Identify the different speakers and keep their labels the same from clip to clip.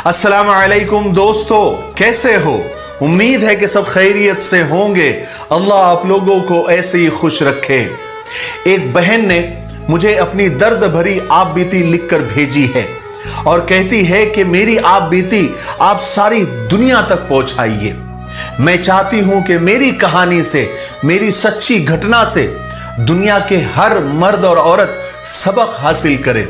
Speaker 1: अस्सलाम वालेकुम दोस्तों, कैसे हो? उम्मीद है कि सब खैरियत से होंगे। अल्लाह आप लोगों को ऐसे ही खुश रखे। एक बहन ने मुझे अपनी दर्द भरी आप बीती लिखकर भेजी है और कहती है कि मेरी आप बीती आप सारी दुनिया तक पहुंचाइए। मैं चाहती हूं कि मेरी कहानी से, मेरी सच्ची घटना से दुनिया के हर मर्द और औरत सबक हासिल करे।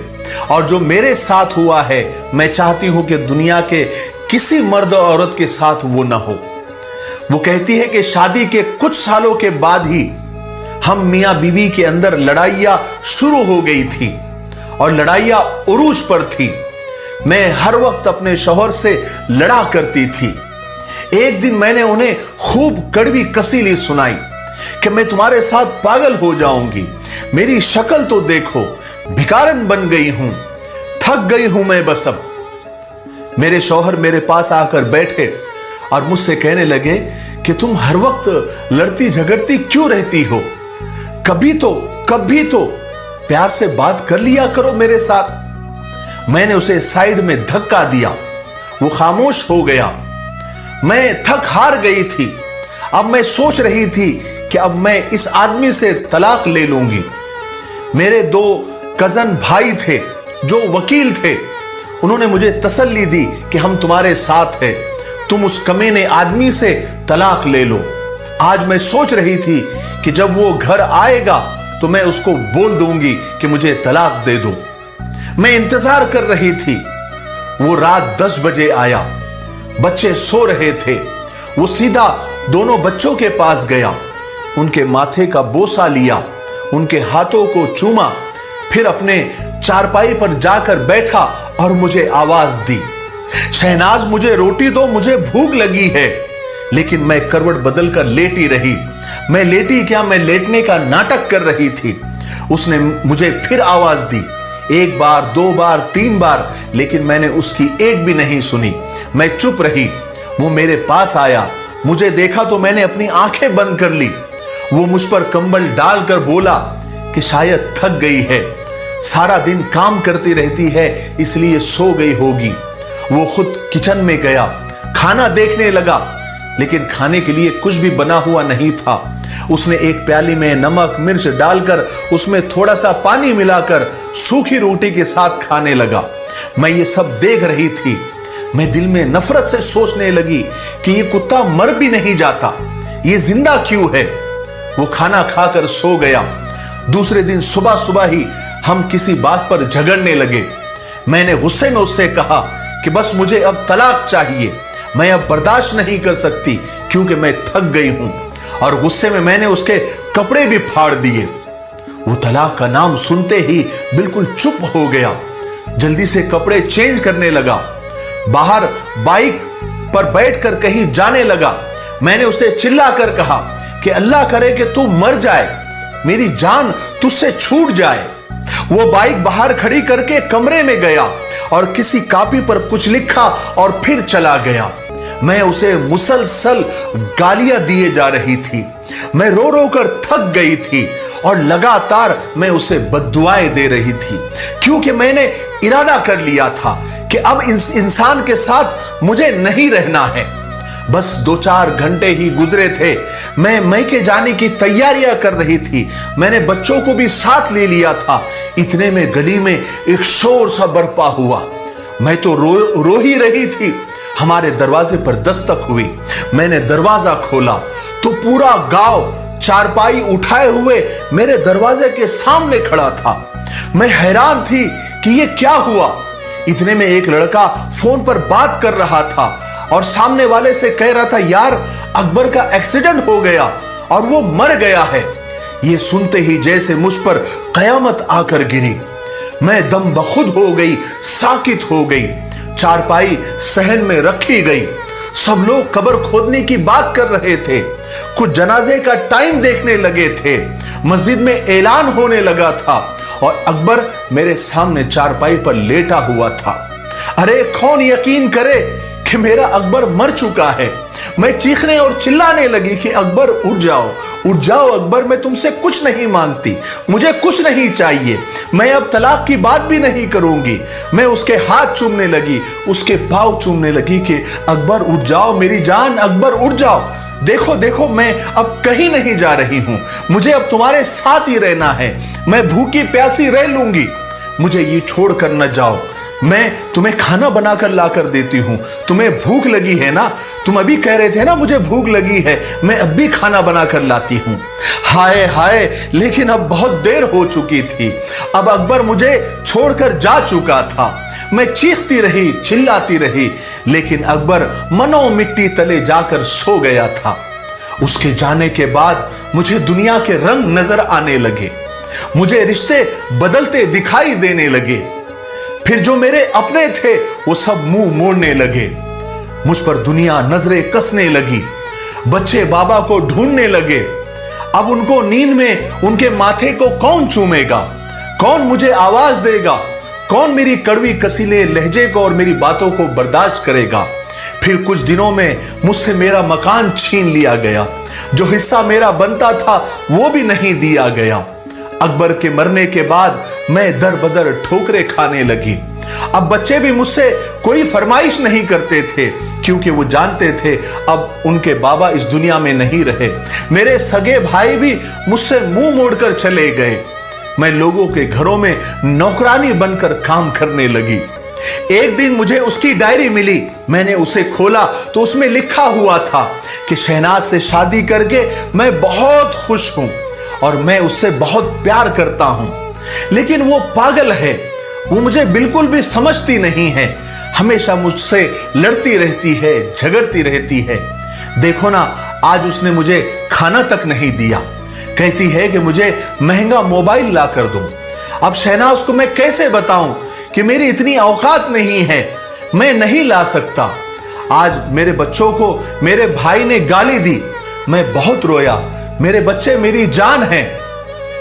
Speaker 1: और जो मेरे साथ हुआ है, मैं चाहती हूं कि दुनिया के किसी मर्द और औरत के साथ वो ना हो। वो कहती है कि शादी के कुछ सालों के बाद ही हम मियां बीवी के अंदर लड़ाइयां शुरू हो गई थी और लड़ाइयां उरूज पर थी। मैं हर वक्त अपने शौहर से लड़ा करती थी। एक दिन मैंने उन्हें खूब कड़वी कसीली सुनाई कि मैं तुम्हारे साथ पागल हो जाऊंगी, मेरी शक्ल तो देखो, भिखारन बन गई हूं, थक गई हूं मैं बस अब। मेरे शौहर मेरे पास आकर बैठे और मुझसे कहने लगे कि तुम हर वक्त लड़ती झगड़ती क्यों रहती हो? कभी तो प्यार से बात कर लिया करो मेरे साथ। मैंने उसे साइड में धक्का दिया, वो खामोश हो गया। मैं थक हार गई थी। अब मैं सोच रही थी कि अब मैं इस आदमी से तलाक ले लूंगी। मेरे दो कजन भाई थे जो वकील थे, उन्होंने मुझे तसल्ली दी कि हम तुम्हारे साथ हैं, तुम उस कमीने आदमी से तलाक ले लो। आज मैं सोच रही थी कि जब वो घर आएगा तो मैं उसको बोल दूंगी कि मुझे तलाक दे दो। मैं इंतजार कर रही थी। वो रात 10 बजे आया, बच्चे सो रहे थे। वो सीधा दोनों बच्चों के पास गया, उनके माथे का बोसा लिया, उनके हाथों को चूमा, फिर अपने चारपाई पर जाकर बैठा और मुझे आवाज दी, शहनाज मुझे रोटी दो, मुझे भूख लगी है। लेकिन मैं करवट बदलकर लेटी रही। मैं लेटी क्या, मैं लेटने का नाटक कर रही थी। उसने मुझे फिर आवाज दी, 1 बार 2 बार 3 बार, लेकिन मैंने उसकी एक भी नहीं सुनी। मैं चुप रही। वो मेरे पास आया, मुझे देखा तो मैंने अपनी आंखें बंद कर ली। वो मुझ पर कंबल डालकर बोला कि शायद थक गई है, सारा दिन काम करती रहती है इसलिए सो गई होगी। वो खुद किचन में गया, खाना देखने लगा, लेकिन खाने के लिए कुछ भी बना हुआ नहीं था। उसने एक प्याली में नमक मिर्च डालकर उसमें थोड़ा सा पानी मिलाकर सूखी रोटी के साथ खाने लगा। मैं ये सब देख रही थी। मैं दिल में नफरत से सोचने लगी कि ये कुत्ता मर भी नहीं जाता, ये जिंदा क्यों है। वो खाना खाकर सो गया। दूसरे दिन सुबह सुबह ही हम किसी बात पर झगड़ने लगे। मैंने गुस्से में उससे कहा कि बस मुझे अब तलाक चाहिए, मैं अब बर्दाश्त नहीं कर सकती क्योंकि मैं थक गई हूं। और गुस्से में मैंने उसके कपड़े भी फाड़ दिए। वो तलाक का नाम सुनते ही बिल्कुल चुप हो गया, जल्दी से कपड़े चेंज करने लगा, बाहर बाइक पर बैठकर कहीं जाने लगा। मैंने उसे चिल्लाकर कहा कि अल्लाह करे कि तू मर जाए, मेरी जान तुझसे छूट जाए। वो बाइक बाहर खड़ी करके कमरे में गया और किसी कॉपी पर कुछ लिखा और फिर चला गया। मैं उसे मुसलसल गालियां दिए जा रही थी। मैं रो रो कर थक गई थी और लगातार मैं उसे बद्दुआएं दे रही थी, क्योंकि मैंने इरादा कर लिया था कि अब इस इंसान के साथ मुझे नहीं रहना है। बस 2-4 घंटे ही गुजरे थे। मैं मैके जाने की तैयारियां कर रही थी। मैंने बच्चों को भी साथ ले लिया था। इतने में गली में एक शोर सा बरपा हुआ। मैं तो रो ही रही थी। हमारे दरवाजे पर दस्तक हुई। मैंने दरवाजा खोला तो पूरा गांव चारपाई उठाए हुए मेरे दरवाजे के सामने खड़ा था। मैं हैरान थी कि ये क्या हुआ। इतने में एक लड़का फोन पर बात कर रहा था और सामने वाले से कह रहा था, यार अकबर का एक्सीडेंट हो गया और वो मर गया है। ये सुनते ही जैसे मुझ पर कयामत आकर गिरी। मैं दम बखुद हो गई, साकित हो गई। चारपाई सहन में रखी गई। सब लोग कब्र खोदने की बात कर रहे थे। कुछ जनाजे का टाइम देखने लगे थे। मस्जिद में ऐलान होने लगा था और अकबर मेरे सामने चारपाई पर लेटा हुआ था। अरे कौन यकीन करे कि मेरा अकबर मर चुका है। मैं चीखने और चिल्लाने लगी कि अकबर उठ जाओ, उठ जाओ अकबर, मैं तुमसे कुछ नहीं मांगती, मुझे कुछ नहीं चाहिए, मैं अब तलाक की बात भी नहीं करूंगी। मैं उसके हाथ चूमने लगी, उसके पाँव चूमने लगी कि अकबर उठ जाओ मेरी जान, अकबर उठ जाओ, देखो देखो मैं अब कहीं नहीं जा रही हूं, मुझे अब तुम्हारे साथ ही रहना है, मैं भूखी प्यासी रह लूंगी, मुझे ये छोड़कर न जाओ, मैं तुम्हें खाना बनाकर लाकर देती हूं, तुम्हें भूख लगी है ना, तुम अभी कह रहे थे ना मुझे भूख लगी है, मैं अब भी खाना बनाकर लाती हूं। हाय हाय, लेकिन अब बहुत देर हो चुकी थी, अब अकबर मुझे छोड़कर जा चुका था। मैं चीखती रही, चिल्लाती रही, लेकिन अकबर मनो मिट्टी तले जाकर सो गया था। उसके जाने के बाद मुझे दुनिया के रंग नजर आने लगे, मुझे रिश्ते बदलते दिखाई देने लगे, फिर जो मेरे अपने थे वो सब मुंह मोड़ने लगे, मुझ पर दुनिया नजरें कसने लगी, बच्चे बाबा को ढूंढने लगे, अब उनको नींद में उनके माथे को कौन चूमेगा, कौन मुझे आवाज देगा, कौन मेरी कड़वी कसीले लहजे को और मेरी बातों को बर्दाश्त करेगा। फिर कुछ दिनों में मुझसे मेरा मकान छीन लिया गया, जो हिस्सा मेरा बनता था वो भी नहीं दिया गया। अकबर के मरने के बाद मैं दर बदर ठोकरें खाने लगी। अब बच्चे भी मुझसे कोई फरमाइश नहीं करते थे, क्योंकि वो जानते थे अब उनके बाबा इस दुनिया में नहीं रहे। मेरे सगे भाई भी मुझसे मुंह मोड़कर चले गए। मैं लोगों के घरों में नौकरानी बनकर काम करने लगी। एक दिन मुझे उसकी डायरी मिली, मैंने उसे खोला तो उसमें लिखा हुआ था कि शहनाज से शादी करके मैं बहुत खुश हूं और मैं उससे बहुत प्यार करता हूं, लेकिन वो पागल है, वो मुझे बिल्कुल भी समझती नहीं है, हमेशा मुझसे लड़ती रहती है, झगड़ती रहती है। देखो ना, आज उसने मुझे खाना तक नहीं दिया, कहती है कि मुझे महंगा मोबाइल ला कर दो। अब शहनाज को मैं कैसे बताऊं कि मेरी इतनी औकात नहीं है, मैं नहीं ला सकता। आज मेरे बच्चों को मेरे भाई ने गाली दी, मैं बहुत रोया, मेरे बच्चे मेरी जान हैं।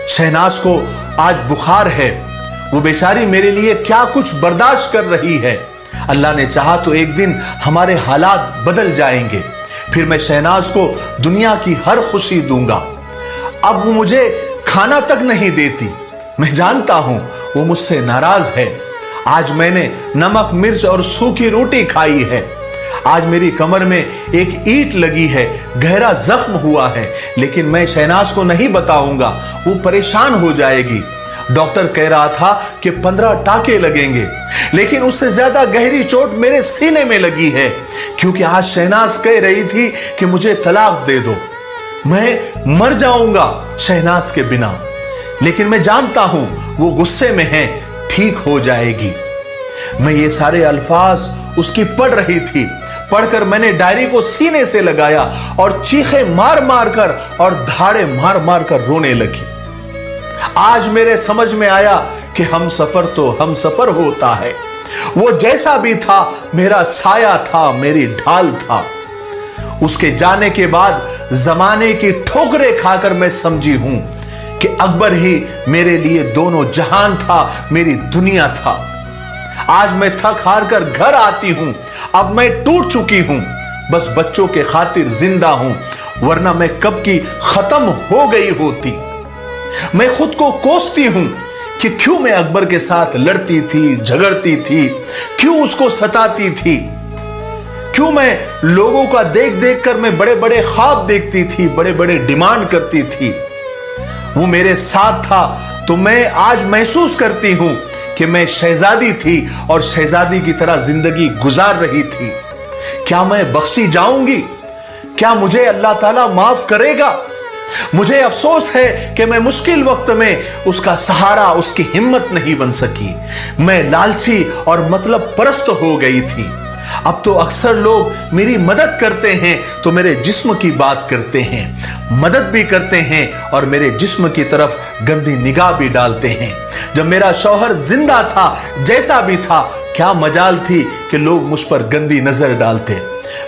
Speaker 1: शहनाज को आज बुखार है, वो बेचारी मेरे लिए क्या कुछ बर्दाश्त कर रही है। अल्लाह ने चाहा तो एक दिन हमारे हालात बदल जाएंगे, फिर मैं शहनाज को दुनिया की हर खुशी दूंगा। अब वो मुझे खाना तक नहीं देती, मैं जानता हूं वो मुझसे नाराज है। आज मैंने नमक मिर्च और सूखी रोटी खाई है, आज मेरी कमर में एक ईंट लगी है, गहरा जख्म हुआ है, लेकिन मैं शहनाज को नहीं बताऊंगा, वो परेशान हो जाएगी। डॉक्टर कह रहा था कि 15 टाके लगेंगे, लेकिन उससे ज्यादा गहरी चोट मेरे सीने में लगी है, क्योंकि आज शहनाज कह रही थी कि मुझे तलाक दे दो, मैं मर जाऊंगा शहनाज के बिना। लेकिन मैं जानता हूं वो गुस्से में है, ठीक हो जाएगी। मैं ये सारे अल्फाज उसकी पढ़ रही थी, पढ़कर मैंने डायरी को सीने से लगाया और चीखे मार मार कर और धाड़े मार मार कर रोने लगी। आज मेरे समझ में आया कि हम सफर तो हम सफर होता है, वो जैसा भी था मेरा साया था, मेरी ढाल था। उसके जाने के बाद जमाने की ठोकरें खाकर मैं समझी हूं कि अकबर ही मेरे लिए दोनों जहान था, मेरी दुनिया था। आज मैं थक हार कर घर आती हूं, अब मैं टूट चुकी हूं, बस बच्चों के खातिर जिंदा हूं, वरना मैं कब की खत्म हो गई होती। मैं खुद को कोसती हूं कि क्यों मैं अकबर के साथ लड़ती थी, झगड़ती थी, क्यों उसको सताती थी, क्यों मैं लोगों का देख देख कर मैं बड़े बड़े ख्वाब देखती थी, बड़े बड़े डिमांड करती थी। वो मेरे साथ था तो मैं आज महसूस करती हूं कि मैं शहजादी थी और शहजादी की तरह जिंदगी गुजार रही थी। क्या मैं बख्शी जाऊंगी? क्या मुझे अल्लाह ताला माफ करेगा? मुझे अफसोस है कि मैं मुश्किल वक्त में उसका सहारा, उसकी हिम्मत नहीं बन सकी। मैं लालची और मतलब परस्त हो गई थी। अब तो अक्सर लोग मेरी मदद करते हैं तो मेरे जिस्म की बात करते हैं, मदद भी करते हैं और मेरे जिस्म की तरफ गंदी निगाह भी डालते हैं। जब मेरा शौहर जिंदा था, जैसा भी था, क्या मजाल थी कि लोग मुझ पर गंदी नजर डालते।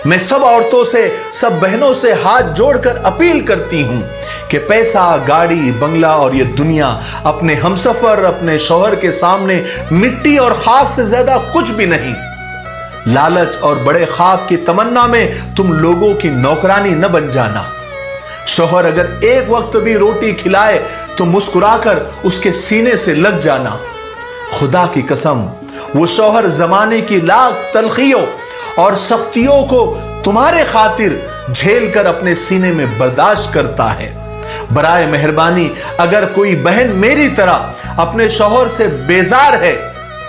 Speaker 1: मैं सब औरतों से, सब बहनों से हाथ जोड़कर अपील करती हूं कि पैसा, गाड़ी, बंगला और ये दुनिया अपने हमसफर, अपने शौहर के सामने मिट्टी और खाक से ज्यादा कुछ भी नहीं। लालच और बड़े ख्वाब की तमन्ना में तुम लोगों की नौकरानी न बन जाना। शौहर अगर एक वक्त भी रोटी खिलाए तो मुस्कुराकर उसके सीने से लग जाना। खुदा की कसम, वो शौहर जमाने की लाख तलखियों और सख्तियों को तुम्हारे खातिर झेल कर अपने सीने में बर्दाश्त करता है। बराए मेहरबानी अगर कोई बहन मेरी तरह अपने शौहर से बेजार है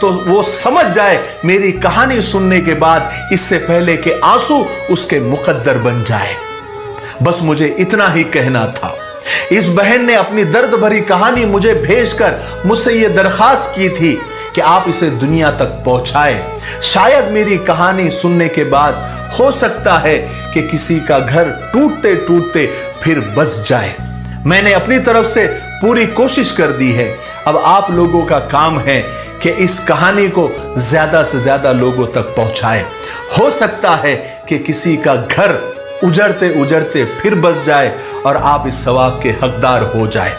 Speaker 1: तो वो समझ जाए मेरी कहानी सुनने के बाद, इससे पहले कि आंसू उसके मुकद्दर बन जाए। बस मुझे इतना ही कहना था। इस बहन ने अपनी दर्द भरी कहानी मुझे भेजकर मुझसे यह दरखास्त की थी कि आप इसे दुनिया तक पहुंचाए। शायद मेरी कहानी सुनने के बाद हो सकता है कि किसी का घर टूटते टूटते फिर बस जाए। मैंने अपनी तरफ से पूरी कोशिश कर दी है। अब आप लोगों का काम है कि इस कहानी को ज्यादा से ज्यादा लोगों तक पहुंचाएं। हो सकता है कि किसी का घर उजड़ते उजड़ते फिर बस जाए और आप इस सवाब के हकदार हो जाए।